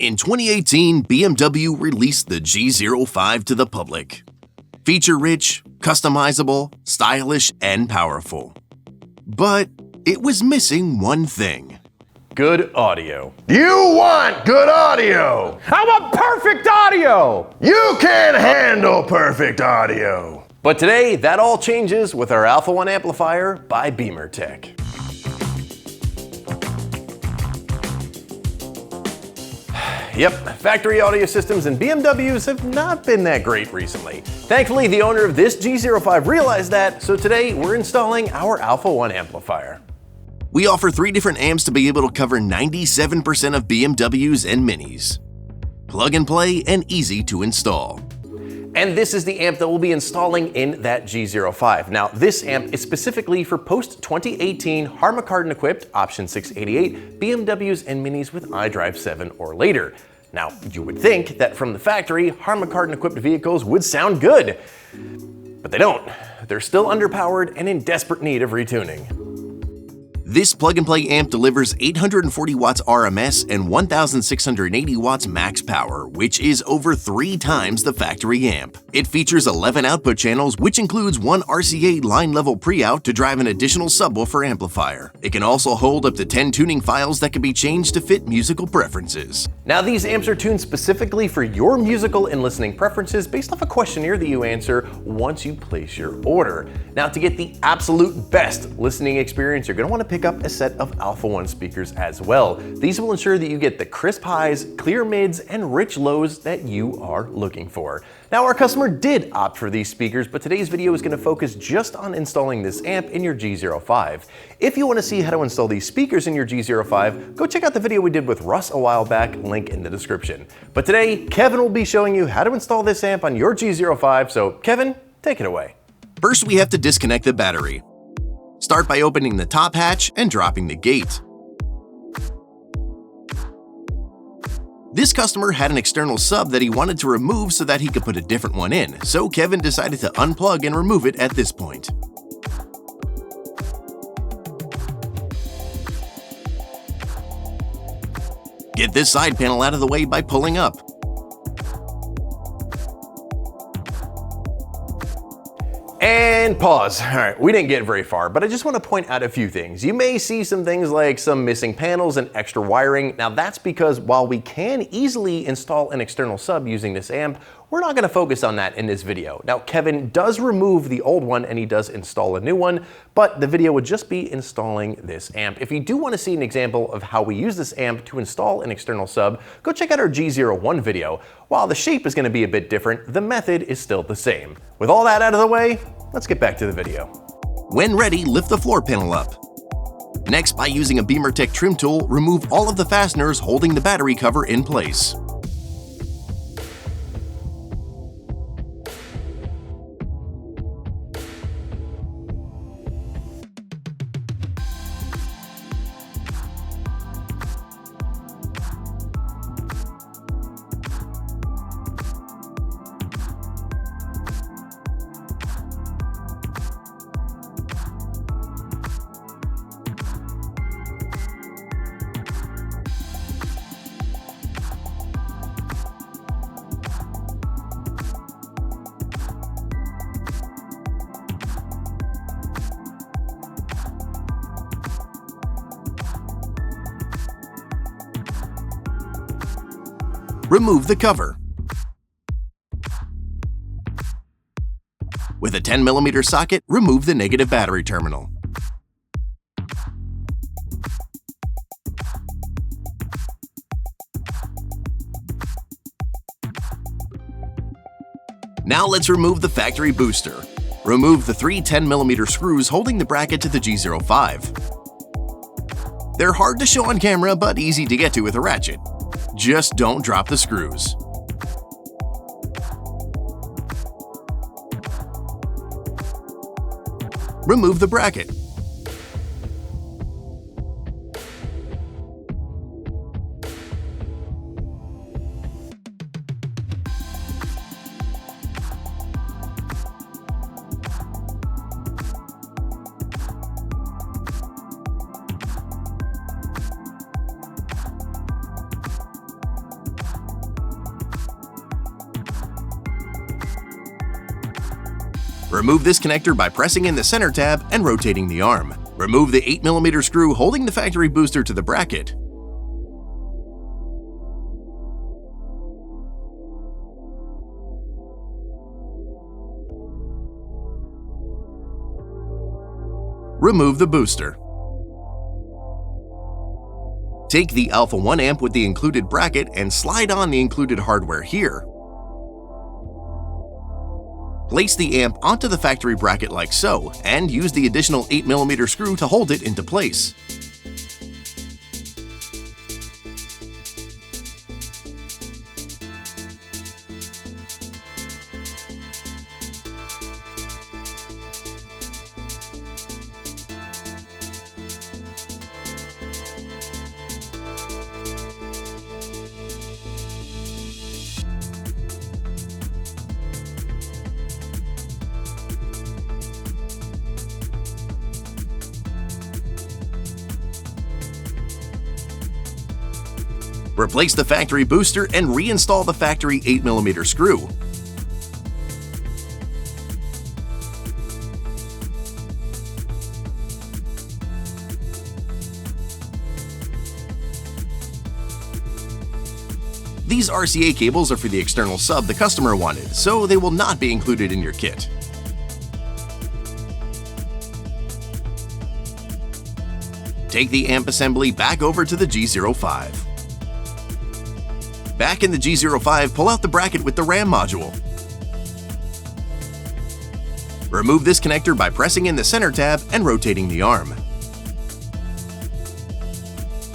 In 2018, BMW released the G05 to the public. Feature-rich, customizable, stylish, and powerful. But it was missing one thing. Good audio. You want good audio! I want perfect audio! You can't handle perfect audio! But today, that all changes with our Alpha 1 amplifier by Beamer Tech. Yep, factory audio systems and BMWs have not been that great recently. Thankfully, the owner of this G05 realized that, so today we're installing our Alpha 1 amplifier. We offer 3 different amps to be able to cover 97% of BMWs and Minis. Plug and play and easy to install. And this is the amp that we'll be installing in that G05. Now, this amp is specifically for post-2018 Harman Kardon equipped option 688 BMWs and Minis with iDrive 7 or later. Now, you would think that from the factory, Harman Kardon equipped vehicles would sound good, but they don't. They're still underpowered and in desperate need of retuning. This plug-and-play amp delivers 840 watts RMS and 1,680 watts max power, which is over 3 times the factory amp. It features 11 output channels, which includes 1 RCA line-level pre-out to drive an additional subwoofer amplifier. It can also hold up to 10 tuning files that can be changed to fit musical preferences. Now, these amps are tuned specifically for your musical and listening preferences based off a questionnaire that you answer once you place your order. Now, to get the absolute best listening experience, you're going to want to pick up a set of Alpha 1 speakers as well. These will ensure that you get the crisp highs, clear mids, and rich lows that you are looking for. Now, our customer did opt for these speakers, but today's video is going to focus just on installing this amp in your G05. If you want to see how to install these speakers in your G05, go check out the video we did with Russ a while back, link in the description. But today, Kevin will be showing you how to install this amp on your G05, so Kevin, take it away. First, we have to disconnect the battery. Start by opening the top hatch and dropping the gate. This customer had an external sub that he wanted to remove so that he could put a different one in, so Kevin decided to unplug and remove it at this point. Get this side panel out of the way by pulling up. And pause. All right, we didn't get very far, but I just want to point out a few things. You may see some things like some missing panels and extra wiring. Now, that's because while we can easily install an external sub using this amp, we're not going to focus on that in this video. Now, Kevin does remove the old one and he does install a new one, but the video would just be installing this amp. If you do want to see an example of how we use this amp to install an external sub, go check out our G01 video. While the shape is going to be a bit different, the method is still the same. With all that out of the way, let's get back to the video. When ready, lift the floor panel up. Next, by using a Beamer Tech trim tool, remove all of the fasteners holding the battery cover in place. Remove the cover. With a 10mm socket, remove the negative battery terminal. Now let's remove the factory booster. Remove the 3 10mm screws holding the bracket to the G05. They're hard to show on camera, but easy to get to with a ratchet. Just don't drop the screws. Remove the bracket. Remove this connector by pressing in the center tab and rotating the arm. Remove the 8mm screw holding the factory booster to the bracket. Remove the booster. Take the Alpha 1 amp with the included bracket and slide on the included hardware here. Place the amp onto the factory bracket like so, and use the additional 8mm screw to hold it into place. Replace the factory booster and reinstall the factory 8mm screw. These RCA cables are for the external sub the customer wanted, so they will not be included in your kit. Take the amp assembly back over to the G05. Back in the G05, pull out the bracket with the RAM module. Remove this connector by pressing in the center tab and rotating the arm.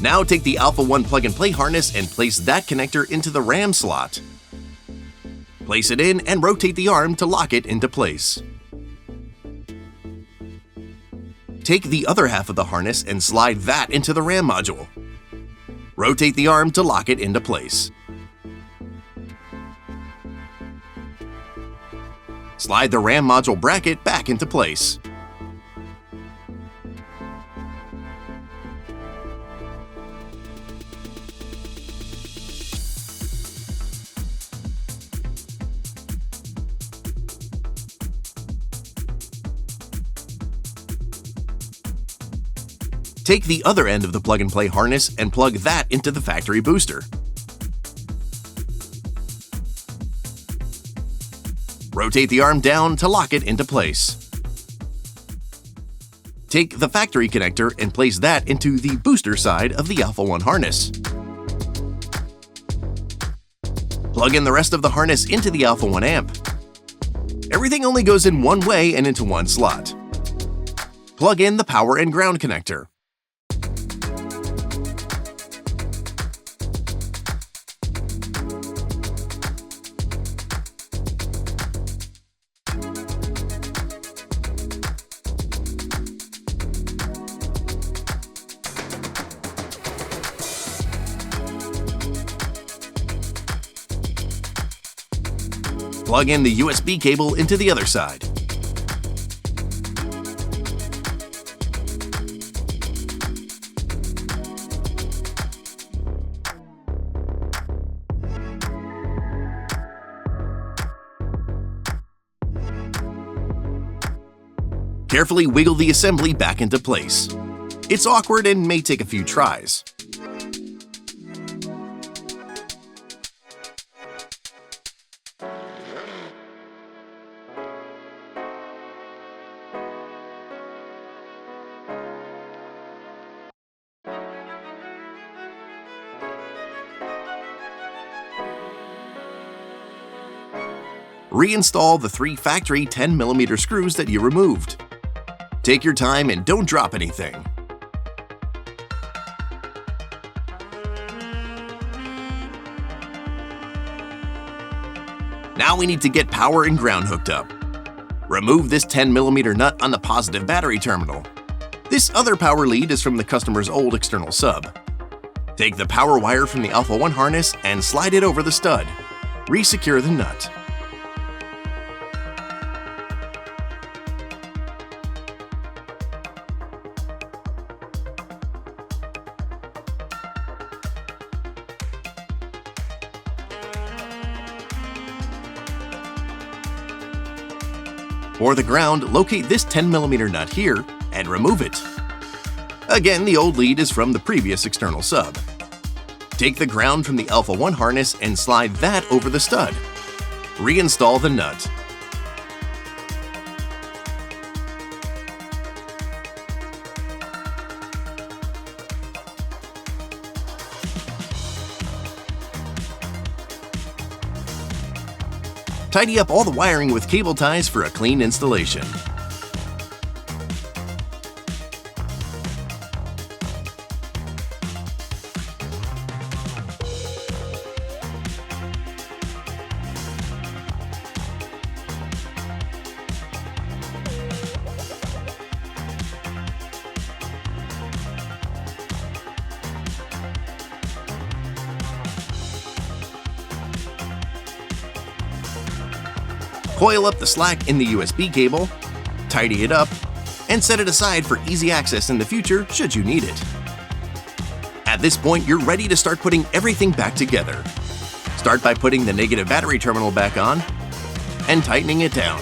Now take the Alpha 1 plug-and-play harness and place that connector into the RAM slot. Place it in and rotate the arm to lock it into place. Take the other half of the harness and slide that into the RAM module. Rotate the arm to lock it into place. Slide the RAM module bracket back into place. Take the other end of the plug-and-play harness and plug that into the factory booster. Rotate the arm down to lock it into place. Take the factory connector and place that into the booster side of the Alpha 1 harness. Plug in the rest of the harness into the Alpha 1 amp. Everything only goes in one way and into one slot. Plug in the power and ground connector. Plug in the USB cable into the other side. Carefully wiggle the assembly back into place. It's awkward and may take a few tries. Reinstall the 3 factory 10mm screws that you removed. Take your time and don't drop anything. Now we need to get power and ground hooked up. Remove this 10mm nut on the positive battery terminal. This other power lead is from the customer's old external sub. Take the power wire from the Alpha 1 harness and slide it over the stud. Resecure the nut. For the ground, locate this 10mm nut here and remove it. Again, the old lead is from the previous external sub. Take the ground from the Alpha 1 harness and slide that over the stud. Reinstall the nut. Tidy up all the wiring with cable ties for a clean installation. Coil up the slack in the USB cable, tidy it up, and set it aside for easy access in the future should you need it. At this point, you're ready to start putting everything back together. Start by putting the negative battery terminal back on and tightening it down.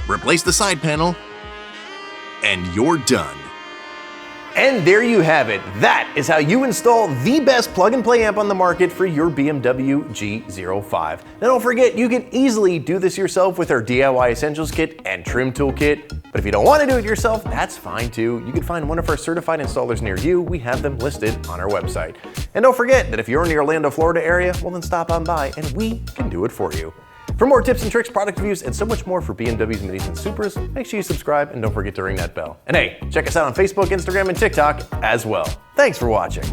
Replace the side panel, and you're done. And there you have it. That is how you install the best plug-and-play amp on the market for your BMW G05. Now don't forget, you can easily do this yourself with our DIY Essentials Kit and Trim Tool Kit. But if you don't want to do it yourself, that's fine too. You can find one of our certified installers near you. We have them listed on our website. And don't forget that if you're in the Orlando, Florida area, well then stop on by and we can do it for you. For more tips and tricks, product reviews, and so much more for BMWs, Minis, and Supras, make sure you subscribe and don't forget to ring that bell. And hey, check us out on Facebook, Instagram, and TikTok as well. Thanks for watching.